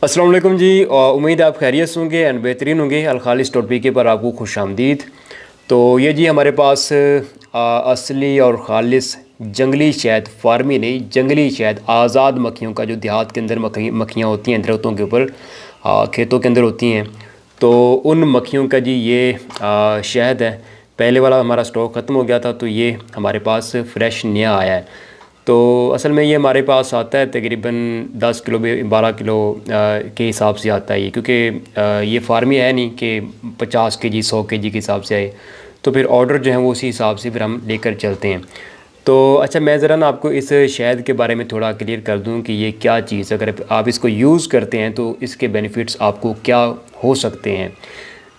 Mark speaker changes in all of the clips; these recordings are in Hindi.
Speaker 1: अस्सलाम वालेकुम जी। उम्मीद है आप खैरियत से होंगे एंड बेहतरीन होंगे। अलखालिस टॉपिक पर आपको खुशामदीद। तो ये जी हमारे पास असली और ख़ालिस जंगली शहद, फार्मी नहीं, जंगली शहद, आज़ाद मक्खियों का, जो देहात के अंदर मक्खियाँ होती हैं दरख्तों के ऊपर, खेतों के अंदर होती हैं, तो उन मक्खियों का जी ये शहद है। पहले वाला हमारा स्टॉक ख़त्म हो गया था, तो ये हमारे पास फ्रेश नया आया है। तो असल में ये हमारे पास आता है तकरीबन 10 किलो 12 किलो के हिसाब से आता है ये, क्योंकि ये फार्मी है नहीं कि 50 केजी 100 केजी के हिसाब से आए। तो फिर ऑर्डर जो है वो उसी हिसाब से फिर हम लेकर चलते हैं। तो अच्छा, मैं ज़रा ना आपको इस शहद के बारे में थोड़ा क्लियर कर दूं कि ये क्या चीज़, अगर आप इसको यूज़ करते हैं तो इसके बेनिफिट्स आपको क्या हो सकते हैं।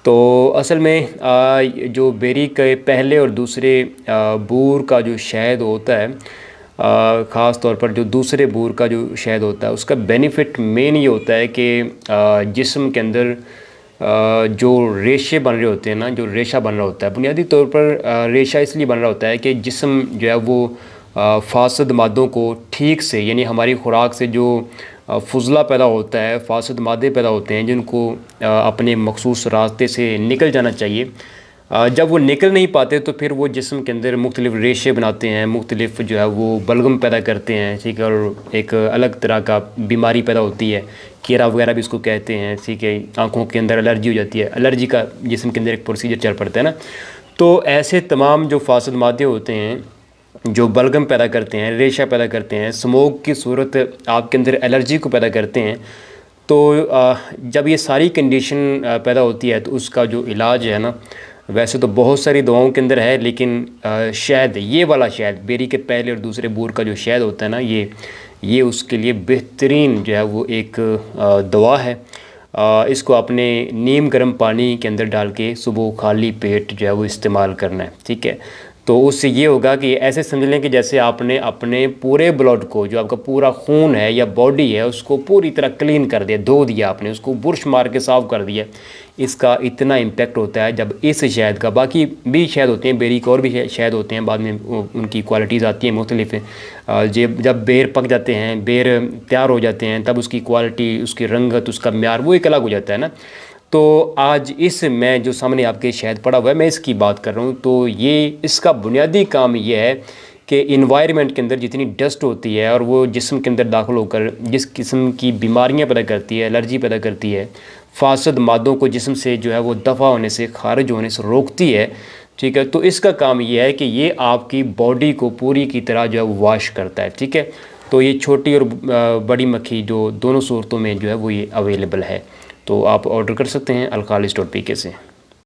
Speaker 1: तो असल में जो बेरी के पहले और दूसरे बूर का जो शहद होता है, ख़ास तौर पर जो दूसरे बूर का जो शहद होता है, उसका बेनिफिट मेन ये होता है कि जिस्म के अंदर जो रेशे बन रहे होते हैं ना, जो रेशा बन रहा होता है, बुनियादी तौर पर रेशा इसलिए बन रहा होता है कि जिस्म जो है वो फासद मादों को ठीक से, यानी हमारी खुराक से जो फुजला पैदा होता है, फासद मादे पैदा होते हैं जिनको अपने मखसूस रास्ते से निकल जाना चाहिए, जब वो निकल नहीं पाते तो फिर वो जिस्म के अंदर मुख्तलिफ रेशे बनाते हैं, मुख्तलिफ जो है वो बलगम पैदा करते हैं, ठीक है। और एक अलग तरह का बीमारी पैदा होती है, कीड़ा वगैरह भी इसको कहते हैं, ठीक है। आँखों के अंदर एलर्जी हो जाती है, एलर्जी का जिस्म के अंदर एक प्रोसीजर चल पड़ता है ना। तो ऐसे तमाम जो फासद मादे होते हैं, जो बलगम पैदा करते हैं, रेशा पैदा करते हैं, स्मोक की सूरत आपके अंदर एलर्जी को पैदा करते हैं। तो जब ये सारी कंडीशन पैदा होती है तो उसका जो इलाज है ना, वैसे तो बहुत सारी दवाओं के अंदर है, लेकिन शहद, ये वाला शहद, बेरी के पहले और दूसरे बूर का जो शहद होता है ना, ये उसके लिए बेहतरीन जो है वो एक दवा है। इसको अपने नीम गर्म पानी के अंदर डाल के सुबह खाली पेट जो है वो इस्तेमाल करना है, ठीक है। तो उससे ये होगा कि ऐसे समझ लें कि जैसे आपने अपने पूरे ब्लड को, जो आपका पूरा खून है या बॉडी है, उसको पूरी तरह क्लीन कर दिया, धो दिया आपने, उसको बुरश मार के साफ़ कर दिया। इसका इतना इम्पेक्ट होता है जब इस शहद का, बाकी भी शहद होते हैं, बेरी के और भी शहद होते हैं, बाद में उनकी क्वालिटीज़ आती हैं मुख्तलिफ। जब बेर पक जाते हैं, बेर तैयार हो जाते हैं, तब उसकी क्वालिटी, उसकी रंगत, उसका म्यार वो एक अलग हो जाता है ना। तो आज इस मैं जो सामने आपके शहद पड़ा हुआ है, मैं इसकी बात कर रहा हूँ। तो ये इसका बुनियादी काम ये है कि इन्वायरमेंट के अंदर जितनी डस्ट होती है और वो जिस्म के अंदर दाखिल होकर जिस किस्म की बीमारियाँ पैदा करती है, एलर्जी पैदा करती है, फासद मादों को जिस्म से जो है वो दफ़ा होने से, खारिज होने से रोकती है, ठीक है। तो इसका काम ये है कि ये आपकी बॉडी को पूरी की तरह जो है वो वॉश करता है, ठीक है। तो ये छोटी और बड़ी मक्खी जो दोनों सूरतों में जो है वो ये अवेलेबल है। तो आप ऑर्डर कर सकते हैं अलखालिस.pk से।